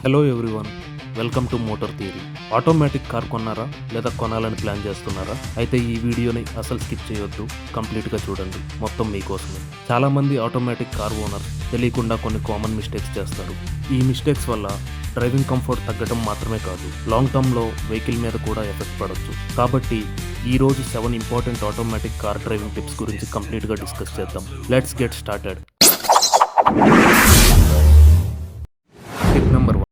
Hello everyone, welcome to motor theory. Automatic car కొన్నారా లేదా కొనాలని ప్లాన్ చేస్తున్నారా? అయితే ఈ వీడియోని అసలు స్కిప్ చేయొద్దు, కంప్లీట్గా చూడండి, మొత్తం మీకోసమే. చాలామంది ఆటోమేటిక్ కార్ ఓనర్ తెలియకుండా కొన్ని కామన్ మిస్టేక్స్ చేస్తారు. ఈ మిస్టేక్స్ వల్ల డ్రైవింగ్ కంఫర్ట్ తగ్గడం మాత్రమే కాదు, లాంగ్ టర్మ్లో వెహికల్ మీద కూడా ఎఫెక్ట్ పడవచ్చు. కాబట్టి ఈరోజు 7 important automatic car driving tips గురించి కంప్లీట్గా డిస్కస్ చేద్దాం. Let's get started. Tip number 1.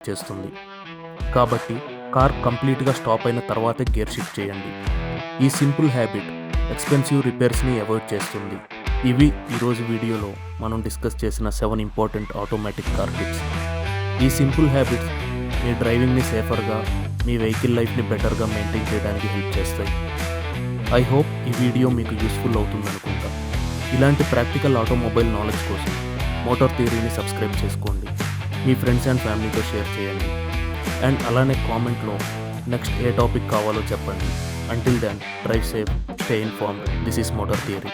చేస్తుంది కాబట్టి కార్ కంప్లీట్గా స్టాప్ అయిన తర్వాతే గేర్ షిఫ్ట్ చేయండి. ఈ సింపుల్ హ్యాబిట్ ఎక్స్పెన్సివ్ రిపేర్స్ని అవాయిడ్ చేస్తుంది. ఇవి ఈరోజు వీడియోలో మనం డిస్కస్ చేసిన 7 ఇంపార్టెంట్ ఆటోమేటిక్ కార్ టిప్స్. ఈ సింపుల్ హ్యాబిట్స్ మీ డ్రైవింగ్ని సేఫర్గా, మీ వెహికల్ లైఫ్ని బెటర్గా మెయింటైన్ చేయడానికి హెల్ప్ చేస్తాయి. ఐ హోప్ ఈ వీడియో మీకు యూస్ఫుల్ అవుతుందనుకుంటా. ఇలాంటి ప్రాక్టికల్ ఆటోమొబైల్ నాలెడ్జ్ కోసం మోటార్ థియరీని సబ్స్క్రైబ్ చేసుకోండి, మీ ఫ్రెండ్స్ అండ్ ఫ్యామిలీతో షేర్ చేయండి, అండ్ అలానే కామెంట్లో నెక్స్ట్ ఏ టాపిక్ కావాలో చెప్పండి. Until then, drive safe, stay informed. This is motor theory.